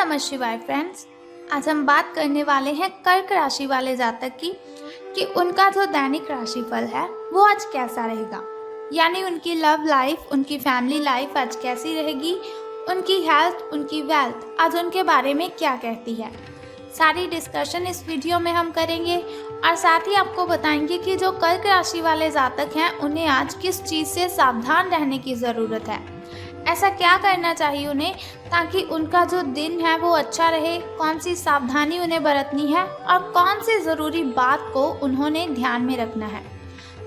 नमः शिवाय फ्रेंड्स। आज हम बात करने वाले हैं कर्क राशि वाले जातक की कि उनका जो दैनिक राशिफल है वो आज कैसा रहेगा, यानी उनकी लव लाइफ, उनकी फैमिली लाइफ आज कैसी रहेगी, उनकी हेल्थ, उनकी वेल्थ आज उनके बारे में क्या कहती है। सारी डिस्कशन इस वीडियो में हम करेंगे और साथ ही आपको बताएंगे कि जो कर्क राशि वाले जातक हैं उन्हें आज किस चीज़ से सावधान रहने की ज़रूरत है, ऐसा क्या करना चाहिए उन्हें ताकि उनका जो दिन है वो अच्छा रहे, कौन सी सावधानी उन्हें बरतनी है और कौन सी ज़रूरी बात को उन्होंने ध्यान में रखना है।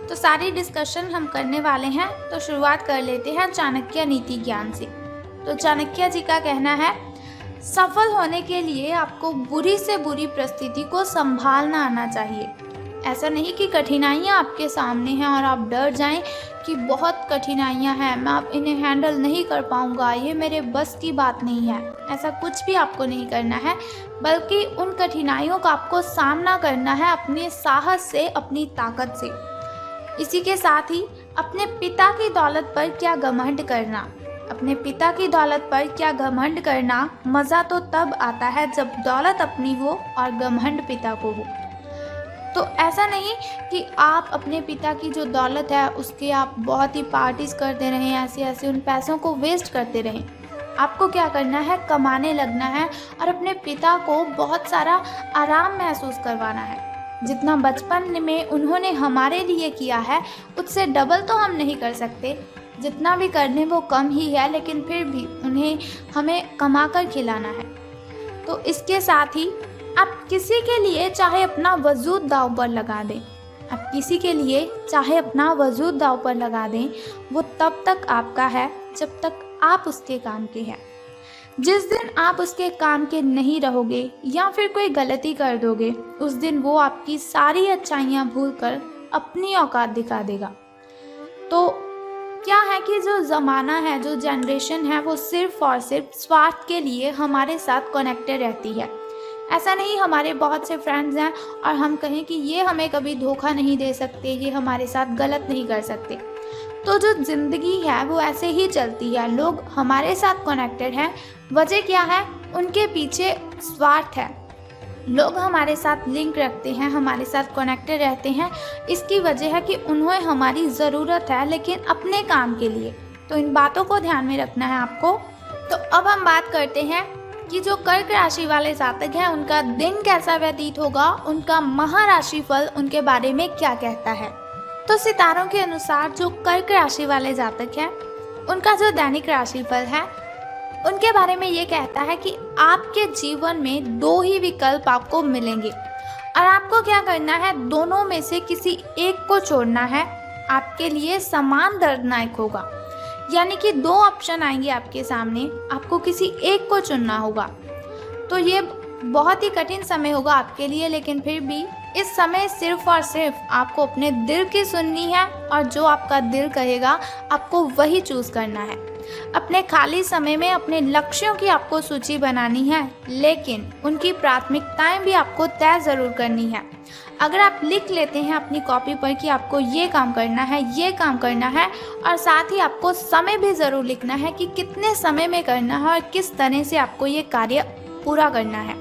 तो सारी डिस्कशन हम करने वाले हैं। तो शुरुआत कर लेते हैं चाणक्य नीति ज्ञान से। तो चाणक्य जी का कहना है, सफल होने के लिए आपको बुरी से बुरी परिस्थिति को संभालना आना चाहिए। ऐसा नहीं कि कठिनाइयाँ आपके सामने हैं और आप डर जाएं कि बहुत कठिनाइयाँ हैं, मैं आप इन्हें हैंडल नहीं कर पाऊँगा, ये मेरे बस की बात नहीं है। ऐसा कुछ भी आपको नहीं करना है, बल्कि उन कठिनाइयों का आपको सामना करना है अपने साहस से, अपनी ताकत से। इसी के साथ ही अपने पिता की दौलत पर क्या घमंड करना, अपने पिता की दौलत पर क्या घमंड करना, मज़ा तो तब आता है जब दौलत अपनी हो और घमंड पिता को हो। तो ऐसा नहीं कि आप अपने पिता की जो दौलत है उसके आप बहुत ही पार्टीज करते रहें, ऐसे उन पैसों को वेस्ट करते रहें। आपको क्या करना है, कमाने लगना है और अपने पिता को बहुत सारा आराम महसूस करवाना है। जितना बचपन में उन्होंने हमारे लिए किया है उससे डबल तो हम नहीं कर सकते, जितना भी करने वो कम ही है, लेकिन फिर भी उन्हें हमें कमा कर खिलाना है। तो इसके साथ ही आप किसी के लिए चाहे अपना वजूद दांव पर लगा दें, आप किसी के लिए चाहे अपना वजूद दांव पर लगा दें, वो तब तक आपका है जब तक आप उसके काम के हैं। जिस दिन आप उसके काम के नहीं रहोगे या फिर कोई गलती कर दोगे, उस दिन वो आपकी सारी अच्छाइयाँ भूलकर अपनी औकात दिखा देगा। तो क्या है कि जो ज़माना है, जो जनरेशन है, वो सिर्फ और सिर्फ स्वार्थ के लिए हमारे साथ कनेक्टेड रहती है। ऐसा नहीं, हमारे बहुत से फ्रेंड्स हैं और हम कहें कि ये हमें कभी धोखा नहीं दे सकते, ये हमारे साथ गलत नहीं कर सकते। तो जो ज़िंदगी है वो ऐसे ही चलती है। लोग हमारे साथ कनेक्टेड हैं, वजह क्या है, उनके पीछे स्वार्थ है। लोग हमारे साथ लिंक रखते हैं, हमारे साथ कनेक्टेड रहते हैं, इसकी वजह है कि उन्हें हमारी ज़रूरत है, लेकिन अपने काम के लिए। तो इन बातों को ध्यान में रखना है आपको। तो अब हम बात करते हैं कि जो कर्क राशि वाले जातक हैं उनका दिन कैसा व्यतीत होगा, उनका महाराशिफल उनके बारे में क्या कहता है। तो सितारों के अनुसार जो कर्क राशि वाले जातक हैं उनका जो दैनिक राशिफल है उनके बारे में ये कहता है कि आपके जीवन में दो ही विकल्प आपको मिलेंगे और आपको क्या करना है, दोनों में से किसी एक को छोड़ना है। आपके लिए समान दर्दनाक होगा, यानी कि दो ऑप्शन आएंगे आपके सामने, आपको किसी एक को चुनना होगा। तो ये बहुत ही कठिन समय होगा आपके लिए, लेकिन फिर भी इस समय सिर्फ और सिर्फ आपको अपने दिल की सुननी है और जो आपका दिल कहेगा आपको वही चूज़ करना है। अपने खाली समय में अपने लक्ष्यों की आपको सूची बनानी है, लेकिन उनकी प्राथमिकताएं भी आपको तय ज़रूर करनी है। अगर आप लिख लेते हैं अपनी कॉपी पर कि आपको ये काम करना है, ये काम करना है, और साथ ही आपको समय भी ज़रूर लिखना है कि कितने समय में करना है और किस तरह से आपको ये कार्य पूरा करना है।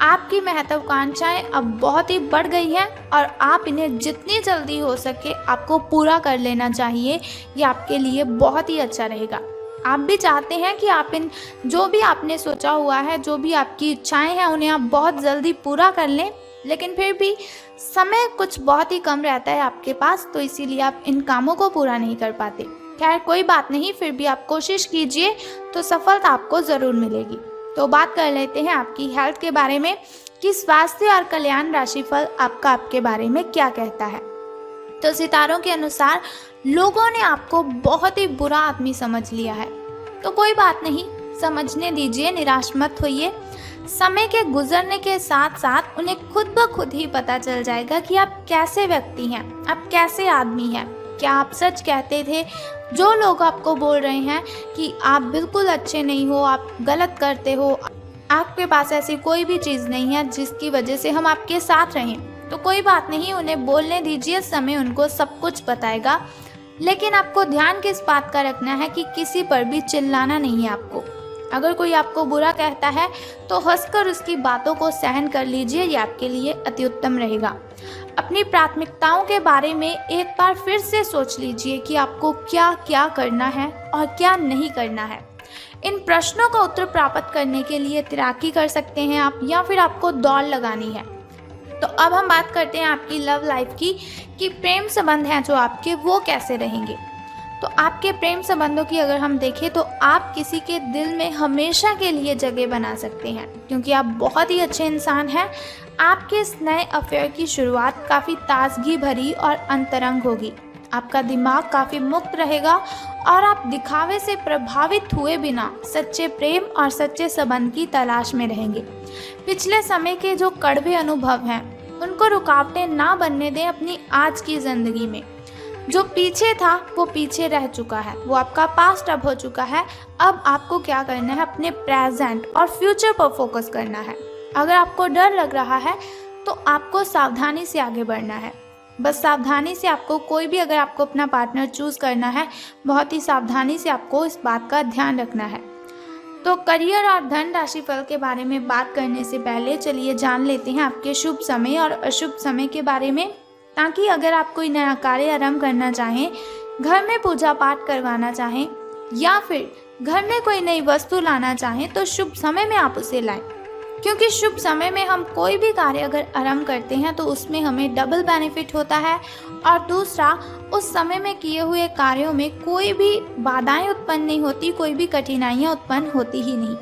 आपकी महत्वाकांक्षाएं अब बहुत ही बढ़ गई हैं और आप इन्हें जितनी जल्दी हो सके आपको पूरा कर लेना चाहिए। ये आपके लिए बहुत ही अच्छा रहेगा। आप भी चाहते हैं कि आप इन जो भी आपने सोचा हुआ है, जो भी आपकी इच्छाएं हैं, उन्हें आप बहुत जल्दी पूरा कर लें, लेकिन फिर भी समय कुछ बहुत ही कम रहता है आपके पास, तो इसीलिए आप इन कामों को पूरा नहीं कर पाते। खैर कोई बात नहीं, फिर भी आप कोशिश कीजिए तो सफलता आपको ज़रूर मिलेगी। तो बात कर लेते हैं आपकी हेल्थ के बारे में कि स्वास्थ्य और कल्याण राशिफल आपके बारे में क्या कहता है। तो सितारों के अनुसार लोगों ने आपको बहुत ही बुरा आदमी समझ लिया है, तो कोई बात नहीं, समझने दीजिए, निराश मत होइए। समय के गुजरने के साथ साथ उन्हें खुद ब खुद ही पता चल जाएगा कि आप कैसे व्यक्ति हैं, आप कैसे आदमी हैं। क्या आप सच कहते थे? जो लोग आपको बोल रहे हैं कि आप बिल्कुल अच्छे नहीं हो, आप गलत करते हो, आपके पास ऐसी कोई भी चीज़ नहीं है जिसकी वजह से हम आपके साथ रहें, तो कोई बात नहीं, उन्हें बोलने दीजिए, समय उनको सब कुछ बताएगा। लेकिन आपको ध्यान किस बात का रखना है कि किसी पर भी चिल्लाना नहीं है आपको। अगर कोई आपको बुरा कहता है तो हंसकर उसकी बातों को सहन कर लीजिए, ये आपके लिए अति उत्तम रहेगा। अपनी प्राथमिकताओं के बारे में एक बार फिर से सोच लीजिए कि आपको क्या क्या करना है और क्या नहीं करना है। इन प्रश्नों का उत्तर प्राप्त करने के लिए तैराकी कर सकते हैं आप, या फिर आपको दौड़ लगानी है। तो अब हम बात करते हैं आपकी लव लाइफ की, कि प्रेम संबंध हैं जो आपके, वो कैसे रहेंगे। तो आपके प्रेम संबंधों की अगर हम देखें तो आप किसी के दिल में हमेशा के लिए जगह बना सकते हैं, क्योंकि आप बहुत ही अच्छे इंसान हैं। आपके इस नए अफेयर की शुरुआत काफ़ी ताजगी भरी और अंतरंग होगी। आपका दिमाग काफ़ी मुक्त रहेगा और आप दिखावे से प्रभावित हुए बिना सच्चे प्रेम और सच्चे संबंध की तलाश में रहेंगे। पिछले समय के जो कड़वे अनुभव हैं उनको रुकावटें ना बनने दें अपनी आज की ज़िंदगी में। जो पीछे था वो पीछे रह चुका है, वो आपका पास्ट अब हो चुका है। अब आपको क्या करना है, अपने प्रेजेंट और फ्यूचर पर फोकस करना है। अगर आपको डर लग रहा है तो आपको सावधानी से आगे बढ़ना है। बस सावधानी से आपको कोई भी, अगर आपको अपना पार्टनर चूज़ करना है, बहुत ही सावधानी से आपको इस बात का ध्यान रखना है। तो करियर और धन राशि फल के बारे में बात करने से पहले चलिए जान लेते हैं आपके शुभ समय और अशुभ समय के बारे में, ताकि अगर आप कोई नया कार्य आरंभ करना चाहें, घर में पूजा पाठ करवाना चाहें या फिर घर में कोई नई वस्तु लाना चाहें तो शुभ समय में आप उसे लाएं। क्योंकि शुभ समय में हम कोई भी कार्य अगर आरंभ करते हैं तो उसमें हमें डबल बेनिफिट होता है, और दूसरा, उस समय में किए हुए कार्यों में कोई भी बाधाएं उत्पन्न नहीं होती, कोई भी कठिनाइयां उत्पन्न होती ही नहीं।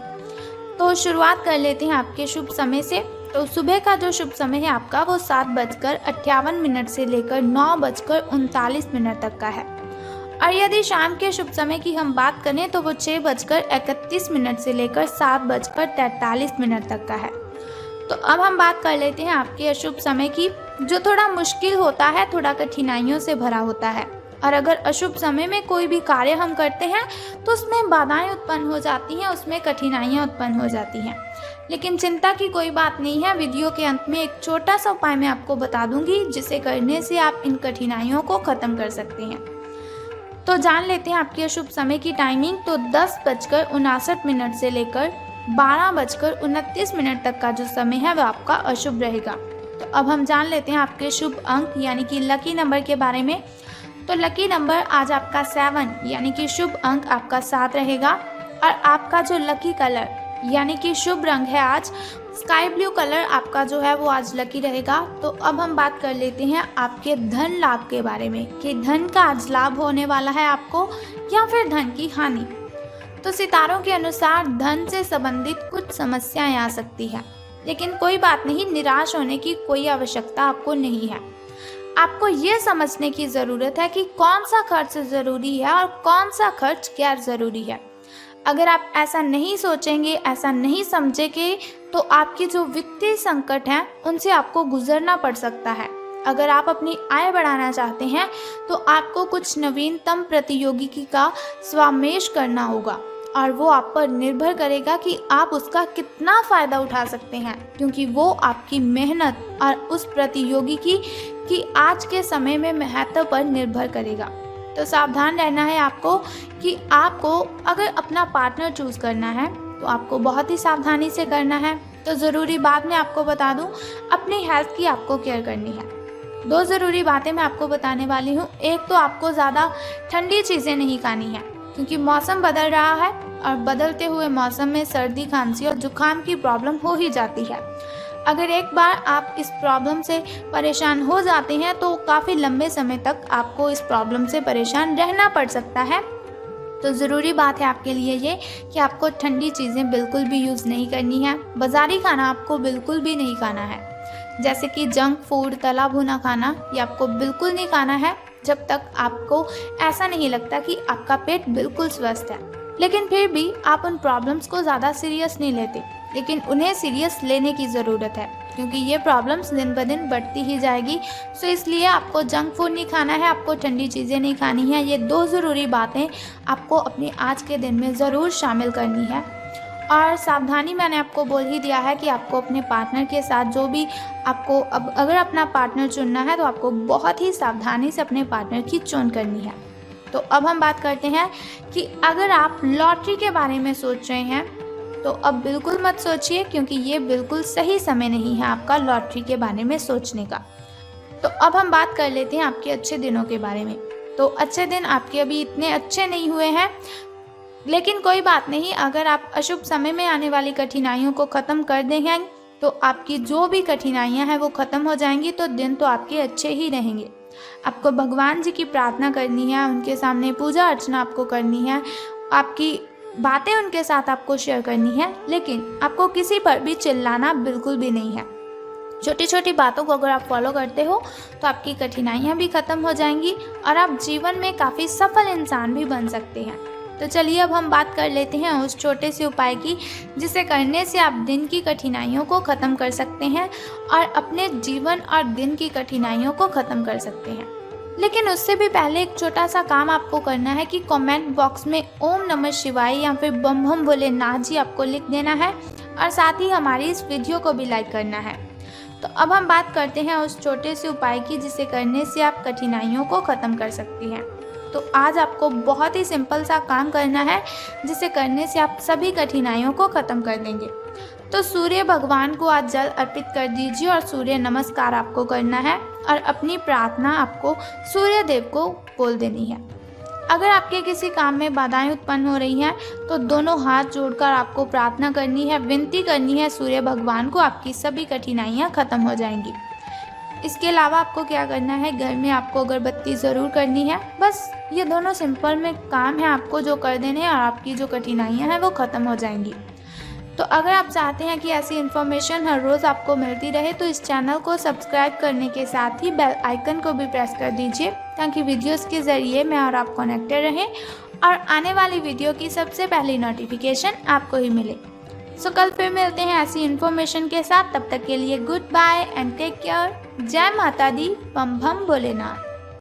तो शुरुआत कर लेते हैं आपके शुभ समय से। तो सुबह का जो शुभ समय है आपका, वो 7:58 से लेकर 9:39 तक का है। और यदि शाम के शुभ समय की हम बात करें तो वो 6:31 से लेकर 7:43 तक का है। तो अब हम बात कर लेते हैं आपके अशुभ समय की, जो थोड़ा मुश्किल होता है, थोड़ा कठिनाइयों से भरा होता है। और अगर अशुभ समय में कोई भी कार्य हम करते हैं तो उसमें बाधाएं उत्पन्न हो जाती हैं, उसमें कठिनाइयां उत्पन्न हो जाती हैं। लेकिन चिंता की कोई बात नहीं है। वीडियो के अंत में एक छोटा सा उपाय मैं आपको बता दूंगी, जिसे करने से आप इन कठिनाइयों को ख़त्म कर सकते हैं। तो जान लेते हैं आपके अशुभ समय की टाइमिंग। तो 10:59 से लेकर 12:29 तक का जो समय है वह आपका अशुभ रहेगा। तो अब हम जान लेते हैं आपके शुभ अंक यानी कि लकी नंबर के बारे में। तो लकी नंबर आज आपका 7 यानी कि शुभ अंक आपका 7 रहेगा। और आपका जो लकी कलर यानी कि शुभ रंग है आज स्काई ब्लू कलर आपका जो है वो आज लकी रहेगा। तो अब हम बात कर लेते हैं आपके धन लाभ के बारे में, कि धन का आज लाभ होने वाला है आपको या फिर धन की हानि। तो सितारों के अनुसार धन से संबंधित कुछ समस्याएं आ सकती है, लेकिन कोई बात नहीं, निराश होने की कोई आवश्यकता आपको नहीं है। आपको ये समझने की ज़रूरत है कि कौन सा खर्च ज़रूरी है और कौन सा खर्च गैर ज़रूरी है। अगर आप ऐसा नहीं सोचेंगे, ऐसा नहीं समझेंगे, तो आपके जो वित्तीय संकट हैं उनसे आपको गुजरना पड़ सकता है। अगर आप अपनी आय बढ़ाना चाहते हैं तो आपको कुछ नवीनतम प्रतियोगिकी का स्वामेश करना होगा, और वो आप पर निर्भर करेगा कि आप उसका कितना फ़ायदा उठा सकते हैं, क्योंकि वो आपकी मेहनत और उस प्रतियोगिकी की आज के समय में महत्व पर निर्भर करेगा। तो सावधान रहना है आपको कि आपको अगर अपना पार्टनर चूज़ करना है तो आपको बहुत ही सावधानी से करना है। तो ज़रूरी बात मैं आपको बता दूं, अपनी हेल्थ की आपको केयर करनी है। 2 ज़रूरी बातें मैं आपको बताने वाली हूँ। एक तो आपको ज़्यादा ठंडी चीज़ें नहीं खानी है, क्योंकि मौसम बदल रहा है और बदलते हुए मौसम में सर्दी, खांसी और जुकाम की प्रॉब्लम हो ही जाती है। अगर एक बार आप इस प्रॉब्लम से परेशान हो जाते हैं तो काफ़ी लंबे समय तक आपको इस प्रॉब्लम से परेशान रहना पड़ सकता है। तो ज़रूरी बात है आपके लिए ये कि आपको ठंडी चीज़ें बिल्कुल भी यूज़ नहीं करनी है। बाज़ारी खाना आपको बिल्कुल भी नहीं खाना है, जैसे कि जंक फूड, तला भुना खाना, ये आपको बिल्कुल नहीं खाना है जब तक आपको ऐसा नहीं लगता कि आपका पेट बिल्कुल स्वस्थ है। लेकिन फिर भी आप उन प्रॉब्लम्स को ज़्यादा सीरियस नहीं लेते, लेकिन उन्हें सीरियस लेने की ज़रूरत है, क्योंकि ये प्रॉब्लम्स दिन ब दिन बढ़ती ही जाएगी। सो इसलिए आपको जंक फूड नहीं खाना है, आपको ठंडी चीज़ें नहीं खानी है। ये 2 ज़रूरी बातें आपको अपने आज के दिन में ज़रूर शामिल करनी है। और सावधानी मैंने आपको बोल ही दिया है कि आपको अपने पार्टनर के साथ जो भी आपको अगर अपना पार्टनर चुनना है तो आपको बहुत ही सावधानी से अपने पार्टनर की चुन करनी है। तो अब हम बात करते हैं कि अगर आप लॉटरी के बारे में सोच रहे हैं तो अब बिल्कुल मत सोचिए, क्योंकि ये बिल्कुल सही समय नहीं है आपका लॉटरी के बारे में सोचने का। तो अब हम बात कर लेते हैं आपके अच्छे दिनों के बारे में। तो अच्छे दिन आपके अभी इतने अच्छे नहीं हुए हैं, लेकिन कोई बात नहीं। अगर आप अशुभ समय में आने वाली कठिनाइयों को ख़त्म कर देंगे तो आपकी जो भी कठिनाइयां हैं वो ख़त्म हो जाएंगी, तो दिन तो आपके अच्छे ही रहेंगे। आपको भगवान जी की प्रार्थना करनी है, उनके सामने पूजा अर्चना आपको करनी है, आपकी बातें उनके साथ आपको शेयर करनी है, लेकिन आपको किसी पर भी चिल्लाना बिल्कुल भी नहीं है। छोटी छोटी बातों को अगर आप फॉलो करते हो तो आपकी कठिनाइयाँ भी ख़त्म हो जाएंगी और आप जीवन में काफ़ी सफल इंसान भी बन सकते हैं। तो चलिए अब हम बात कर लेते हैं उस छोटे से उपाय की, जिसे करने से आप दिन की कठिनाइयों को ख़त्म कर सकते हैं और अपने जीवन और दिन की कठिनाइयों को ख़त्म कर सकते हैं। लेकिन उससे भी पहले एक छोटा सा काम आपको करना है कि कमेंट बॉक्स में ओम नमः शिवाय या फिर बम बम भोलेनाथ जी आपको लिख देना है और साथ ही हमारी इस वीडियो को भी लाइक करना है। तो अब हम बात करते हैं उस छोटे से उपाय की, जिसे करने से आप कठिनाइयों को ख़त्म कर सकते हैं। तो आज आपको बहुत ही सिंपल सा काम करना है, जिसे करने से आप सभी कठिनाइयों को ख़त्म कर देंगे। तो सूर्य भगवान को आज जल अर्पित कर दीजिए और सूर्य नमस्कार आपको करना है और अपनी प्रार्थना आपको सूर्य देव को बोल देनी है। अगर आपके किसी काम में बाधाएं उत्पन्न हो रही हैं तो दोनों हाथ जोड़कर आपको प्रार्थना करनी है, विनती करनी है सूर्य भगवान को, आपकी सभी कठिनाइयां खत्म हो जाएंगी। इसके अलावा आपको क्या करना है, घर में आपको अगरबत्ती ज़रूर करनी है। बस ये दोनों सिंपल में काम है आपको जो कर देने हैं और आपकी जो कठिनाइयाँ हैं वो ख़त्म हो जाएंगी। तो अगर आप चाहते हैं कि ऐसी इन्फॉर्मेशन हर रोज़ आपको मिलती रहे तो इस चैनल को सब्सक्राइब करने के साथ ही बेल आइकन को भी प्रेस कर दीजिए, ताकि वीडियोस के ज़रिए मैं और आप कनेक्टेड रहें और आने वाली वीडियो की सबसे पहली नोटिफिकेशन आपको ही मिले। सो कल फिर मिलते हैं ऐसी इन्फॉर्मेशन के साथ। तब तक के लिए good bye and take care. जय माता दी, बम बम भोलेनाथ।